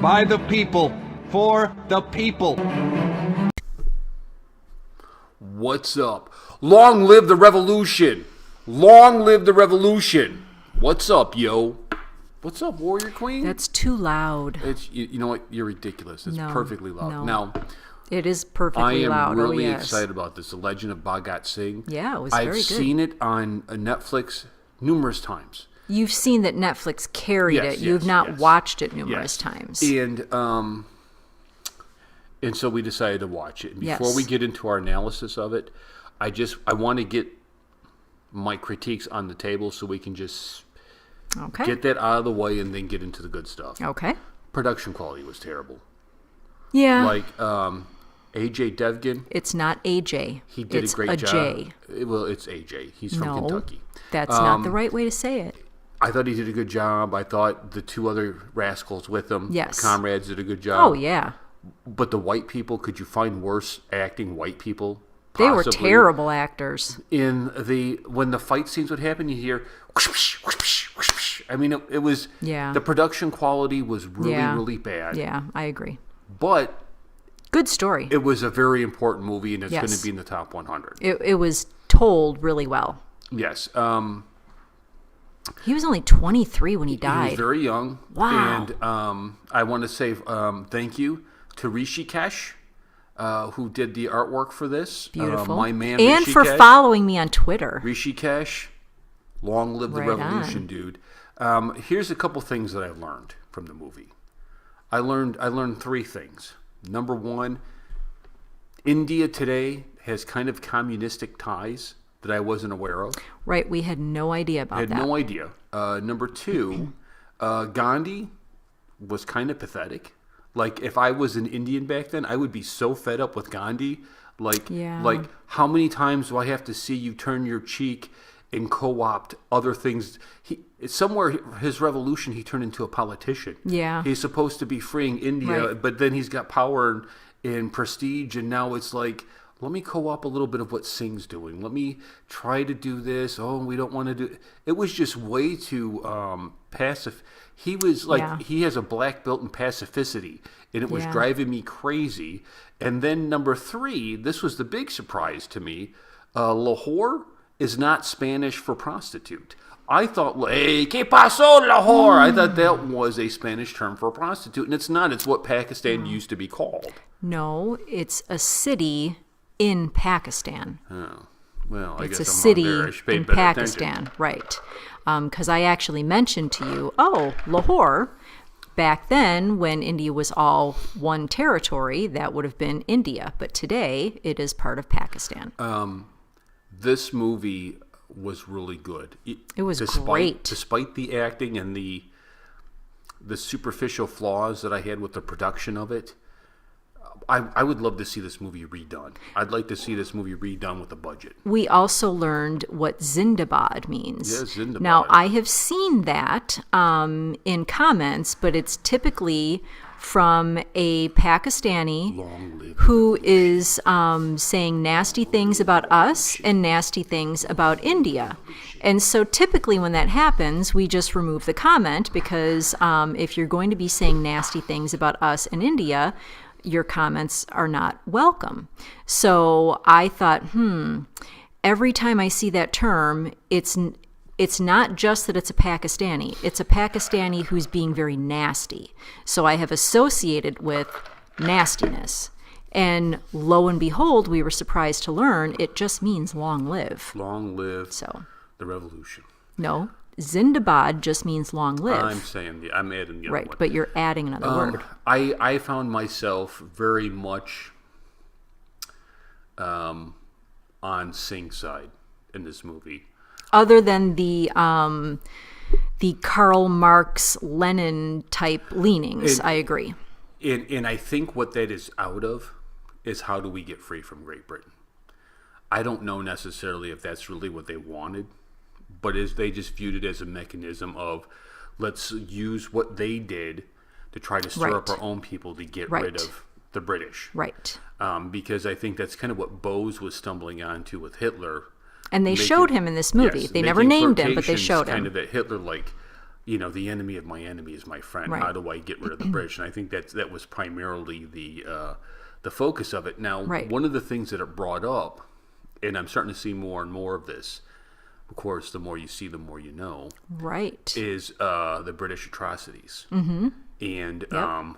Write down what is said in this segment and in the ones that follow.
by the people, for the people. What's up? Long live the revolution! Long live the revolution! What's up, yo? What's up, Warrior Queen? That's too loud. It's you know what? You're ridiculous. It's perfectly loud. No. Now, it is perfectly loud. I am really yes. excited about this. The Legend of Bhagat Singh. Yeah, it was very good. I've seen it on Netflix numerous times. You've seen that Netflix carried it. You've not watched it numerous times. And so we decided to watch it. And before we get into our analysis of it, I want to get my critiques on the table so we can just get that out of the way and then get into the good stuff. Okay. Production quality was terrible. Yeah. Like AJ Devgan. It's not AJ. He did a great job. J. Well, it's AJ. He's from Kentucky. That's not the right way to say it. I thought he did a good job. I thought the two other rascals with him, comrades, did a good job. Oh, yeah. But the white people, could you find worse acting white people? Possibly? They were terrible actors. When the fight scenes would happen, you hear whoosh, whoosh, whoosh, whoosh, whoosh. I mean, it was the production quality was really bad. Yeah, I agree. But good story. It was a very important movie, and it's going to be in the top 100. It was told really well. Yes. He was only 23 when he died. He was very young. Wow. And I want to say thank you to Rishikesh, who did the artwork for this. Beautiful. My man and Rishikesh, for following me on Twitter. Rishikesh, long live the revolution, dude. Here's a couple things that I've learned from the movie. I learned three things. Number one, India today has kind of communistic ties that I wasn't aware of. Right, we had no idea about that. I had no idea. Number two, Gandhi was kind of pathetic. Like, if I was an Indian back then, I would be so fed up with Gandhi. Like, how many times do I have to see you turn your cheek and co-opt other things? Somewhere, his revolution, he turned into a politician. Yeah. He's supposed to be freeing India, but then he's got power and prestige, and now it's like, let me co-op a little bit of what Singh's doing. Let me try to do this. Oh, we don't want to do it. It was just way too passive. He was like, he has a black belt in pacificity, and it was driving me crazy. And then number three, this was the big surprise to me. Lahore is not Spanish for prostitute. I thought, hey, ¿qué pasó, Lahore? I thought that was a Spanish term for a prostitute, and it's not. It's what Pakistan used to be called. No, it's a city in Pakistan. Oh, well, I guess it's a I'm city wrong there. I should pay in better Pakistan, attention. right? Because I actually mentioned to you, Lahore, back then when India was all one territory, that would have been India, but today it is part of Pakistan. This movie was really good. It was great, despite the acting and the superficial flaws that I had with the production of it. I would love to see this movie redone. I'd like to see this movie redone with a budget. We also learned what Zindabad means. Yes, Zindabad. Now, I have seen that in comments, but it's typically from a Pakistani who is saying nasty things about us and nasty things about India. And so typically when that happens, we just remove the comment because if you're going to be saying nasty things about us and India, your comments are not welcome. So I thought, every time I see that term, it's not just that it's a Pakistani. It's a Pakistani who's being very nasty. So I have associated with nastiness. And lo and behold, we were surprised to learn it just means long live. Long live the revolution. No, Zindabad just means long live. I'm adding the other right, one. but you're adding another word. I found myself very much on Singh's side in this movie. Other than the Karl Marx, Lenin type leanings, I agree. And I think what that is out of is how do we get free from Great Britain? I don't know necessarily if that's really what they wanted, but as they just viewed it as a mechanism of let's use what they did to try to stir up our own people to get rid of the British. Right. Because I think that's kind of what Bose was stumbling onto with Hitler. And they showed him in this movie. They never named him, but they showed him. Kind of that Hitler, like, the enemy of my enemy is my friend. Right. How do I get rid of the British? And I think that was primarily the focus of it. Now, Right. one of the things that it brought up, and I'm starting to see more and more of this, of course, the more you see, the more you know, Right. is the British atrocities. Mm-hmm. And Yep.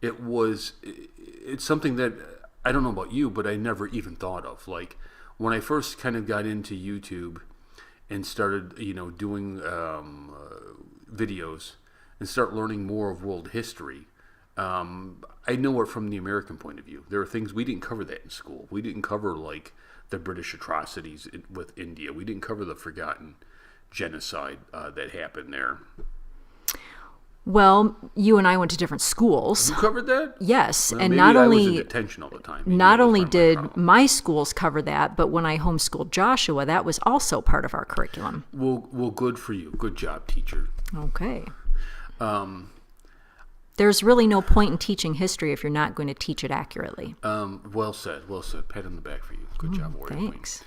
it's something that I don't know about you, but I never even thought of. Like when I first kind of got into YouTube and started, doing videos and start learning more of world history, I know it from the American point of view. There are things we didn't cover that in school. We didn't cover like the British atrocities with India. We didn't cover the forgotten genocide that happened there. Well, you and I went to different schools. You covered that? Yes, Well, and maybe not I was only in detention all the time. Maybe not that was only part of my did problem. my schools cover that, but when I homeschooled Joshua, that was also part of our curriculum. Well, good for you. Good job, teacher. Okay. There's really no point in teaching history if you're not going to teach it accurately. Well said. Well said. Pat on the back for you. Good job, Warrior Queen. Thanks.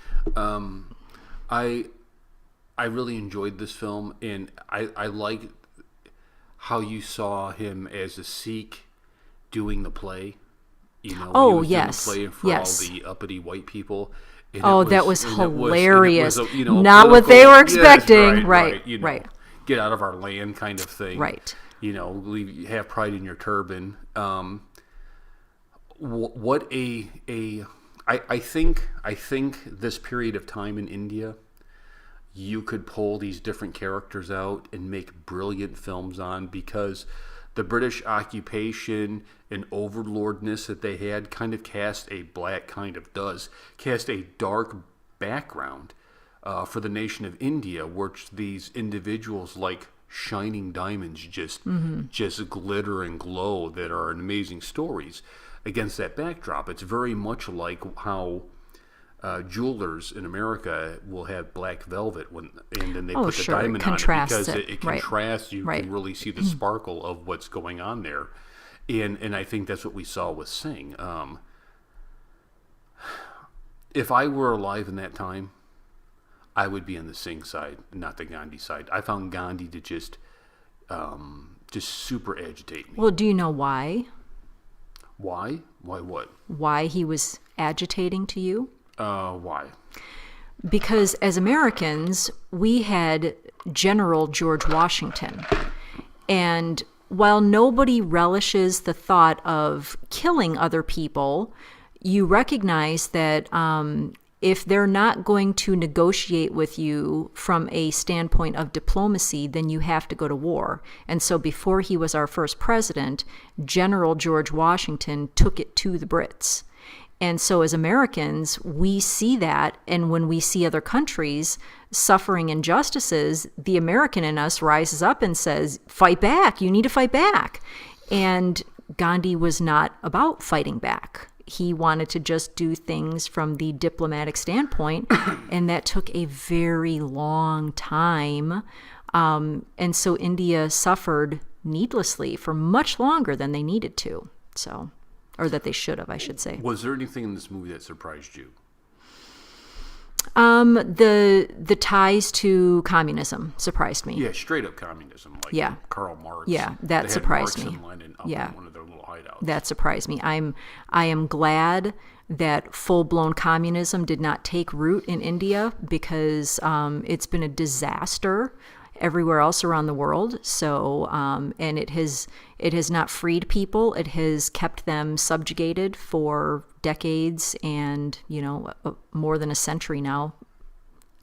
I really enjoyed this film, and I like how you saw him as a Sikh doing the play. When he was yes. doing the play for Yes. all the uppity white people. And That was and it hilarious. a Not what they were political- expecting. Yes, right. right. Get out of our land kind of thing. Right. Have pride in your turban. I think this period of time in India, you could pull these different characters out and make brilliant films on, because the British occupation and overlordness that they had kind of cast a dark background for the nation of India, which these individuals like shining diamonds just glitter and glow, that are amazing stories against that backdrop. It's very much like how jewelers in America will have black velvet and then they put the diamond on it because it contrasts. You can really see the sparkle of what's going on there, and I think that's what we saw with Singh. If I were alive in that time, I would be on the Singh side, not the Gandhi side. I found Gandhi to just super agitate me. Well, do you know why? Why? Why what? Why he was agitating to you? Why? Because as Americans, we had General George Washington. And while nobody relishes the thought of killing other people, you recognize that if they're not going to negotiate with you from a standpoint of diplomacy, then you have to go to war. And so before he was our first president, General George Washington took it to the Brits. And so as Americans, we see that, and when we see other countries suffering injustices, the American in us rises up and says, fight back, you need to fight back. And Gandhi was not about fighting back. He wanted to just do things from the diplomatic standpoint, and that took a very long time. And so India suffered needlessly for much longer than they needed to. Or that they should have, I should say. Was there anything in this movie that surprised you? The ties to communism surprised me. Yeah, straight up communism, like Karl Marx. Yeah, that surprised Marx me. And Lenin up Yeah. in one of their little hideouts. That surprised me. I am glad that full-blown communism did not take root in India, because it's been a disaster everywhere else around the world. So, and it has not freed people. It has kept them subjugated for decades, and more than a century now.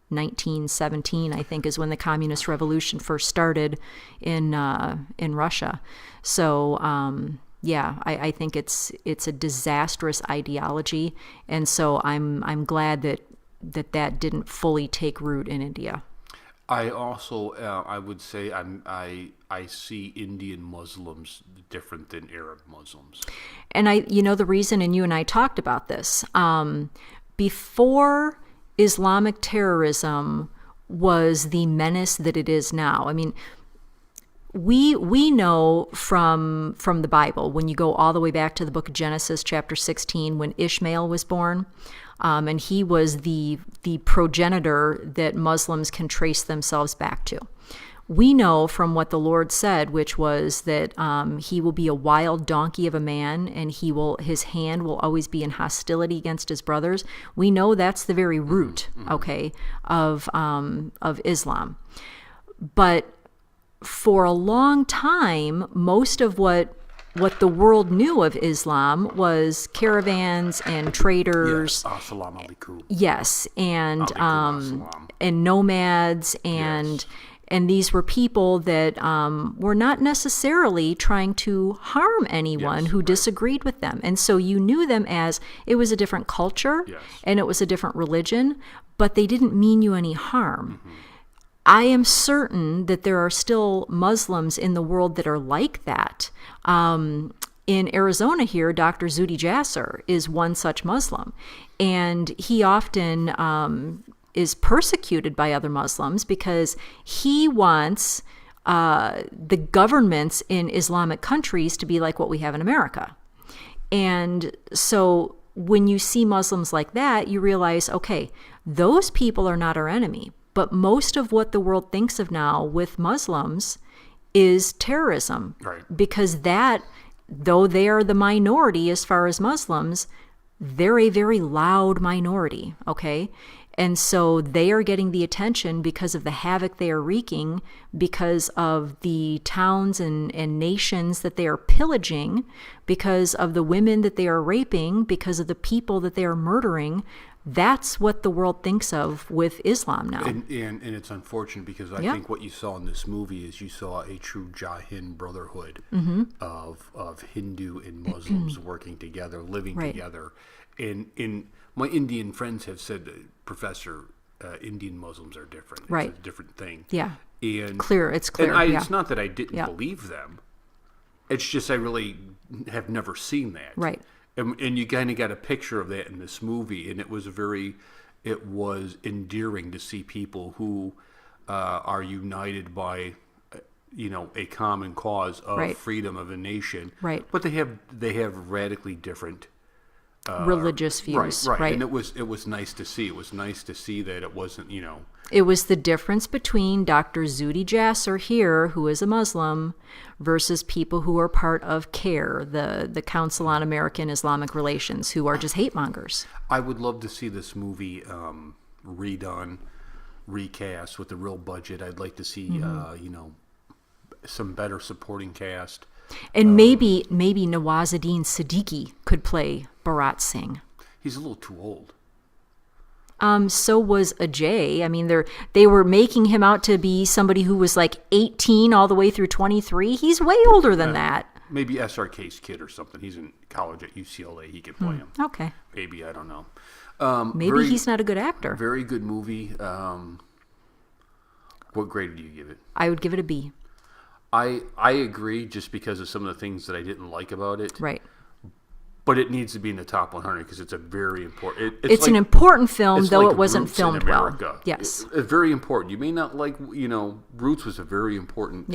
1917, I think, is when the Communist Revolution first started in Russia. So, I think it's a disastrous ideology, and so I'm glad that didn't fully take root in India. I also, I would say, I see Indian Muslims different than Arab Muslims. And the reason, and you and I talked about this, before Islamic terrorism was the menace that it is now. I mean, we know from the Bible, when you go all the way back to the book of Genesis, chapter 16, when Ishmael was born, and he was the progenitor that Muslims can trace themselves back to. We know from what the Lord said, which was that he will be a wild donkey of a man, and his hand will always be in hostility against his brothers. We know that's the very root, okay, of Islam. But for a long time, most of what the world knew of Islam was caravans and traders. Yes, assalamu alaikum. Yes, and Alaikum assalam. And nomads, and these were people that were not necessarily trying to harm anyone who disagreed with them. And so you knew them as it was a different culture and it was a different religion, but they didn't mean you any harm. I am certain that there are still Muslims in the world that are like that. In Arizona here, Dr. Zuhdi Jasser is one such Muslim, and he often is persecuted by other Muslims because he wants the governments in Islamic countries to be like what we have in America. And so when you see Muslims like that, you realize, okay, those people are not our enemy. But most of what the world thinks of now with Muslims is terrorism. Right. Because that, though they are the minority as far as Muslims, they're a very loud minority, okay? And so they are getting the attention because of the havoc they are wreaking, because of the towns and nations that they are pillaging, because of the women that they are raping, because of the people that they are murdering. That's what the world thinks of with Islam now. And it's unfortunate because I think what you saw in this movie is you saw a true Jahin brotherhood of Hindu and Muslims working together, living together. And my Indian friends have said, Professor, Indian Muslims are different. It's a different thing. Yeah. And it's clear. And it's not that I didn't believe them. It's just I really have never seen that. Right. And you kind of got a picture of that in this movie, and it was endearing to see people who are united by, a common cause of freedom of a nation. Right. But they have radically different religious views. Right. And it was nice to see. It was nice to see that it wasn't, It was the difference between Dr. Zuhdi Jasser here, who is a Muslim, versus people who are part of CAIR, the Council on American Islamic Relations, who are just hate mongers. I would love to see this movie redone, recast with a real budget. I'd like to see, some better supporting cast. And maybe Nawazuddin Siddiqui could play Bhagat Singh. He's a little too old. So was Ajay. I mean, they were making him out to be somebody who was like 18 all the way through 23. He's way older than that. Maybe SRK's kid or something. He's in college at UCLA. He could play him. Okay. Maybe, I don't know. Maybe he's not a good actor. Very good movie. What grade do you give it? I would give it a B. I agree, just because of some of the things that I didn't like about it. Right. But it needs to be in the top 100 because it's a very important. It's like, an important film, though it wasn't filmed well. Yes. It's very important. You may not like, Roots was a very important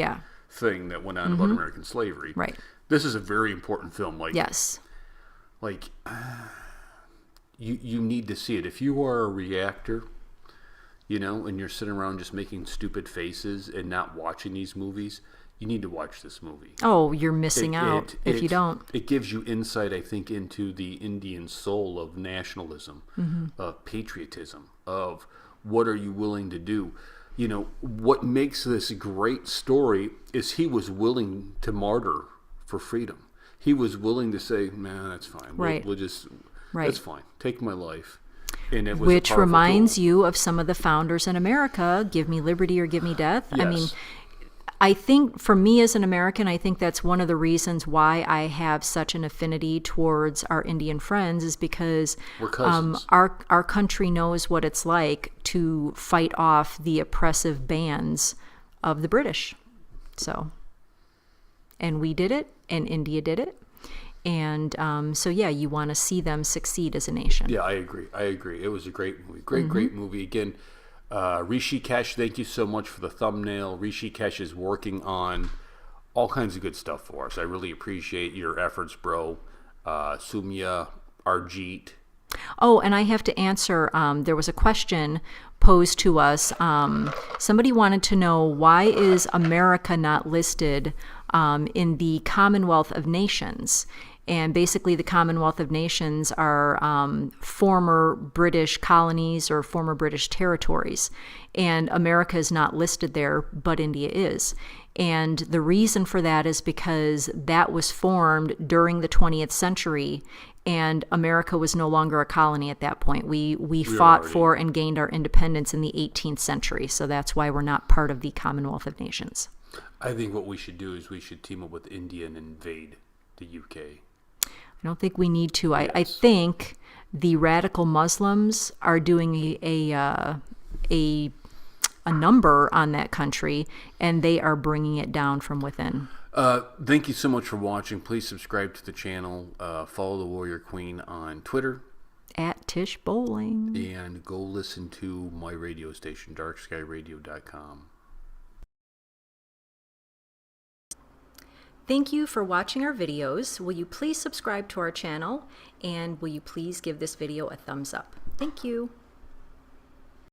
thing that went on about American slavery. Right. This is a very important film. Yes. You need to see it. If you are a reactor, and you're sitting around just making stupid faces and not watching these movies, you need to watch this movie. Oh, you're missing out if you don't. It gives you insight, I think, into the Indian soul of nationalism, of patriotism, of what are you willing to do. What makes this a great story is he was willing to martyr for freedom. He was willing to say, man, that's fine. Right. We'll just, that's fine. Take my life. And it was Which reminds you of some of the founders in America, give me liberty or give me death. Yes. I mean, I think for me as an American, I think that's one of the reasons why I have such an affinity towards our Indian friends is because we're cousins. Our country knows what it's like to fight off the oppressive bands of the British. And we did it, and India did it. And you want to see them succeed as a nation. Yeah, I agree. It was a great movie. Great movie. Again, Rishi Kesh, thank you so much for the thumbnail. Rishi Kesh is working on all kinds of good stuff for us. I really appreciate your efforts, bro. Sumya, Arjeet. Oh, and I have to answer, there was a question posed to us. Somebody wanted to know, why is America not listed in the Commonwealth of Nations? And basically, the Commonwealth of Nations are former British colonies or former British territories. And America is not listed there, but India is. And the reason for that is because that was formed during the 20th century, and America was no longer a colony at that point. We fought for and gained our independence in the 18th century, so that's why we're not part of the Commonwealth of Nations. I think what we should do is we should team up with India and invade the UK. I don't think we need to. Yes. I think the radical Muslims are doing a number on that country, and they are bringing it down from within. Thank you so much for watching. Please subscribe to the channel. Follow the Warrior Queen on Twitter. At Tish Bowling. And go listen to my radio station, darkskyradio.com. Thank you for watching our videos. Will you please subscribe to our channel, and will you please give this video a thumbs up? Thank you.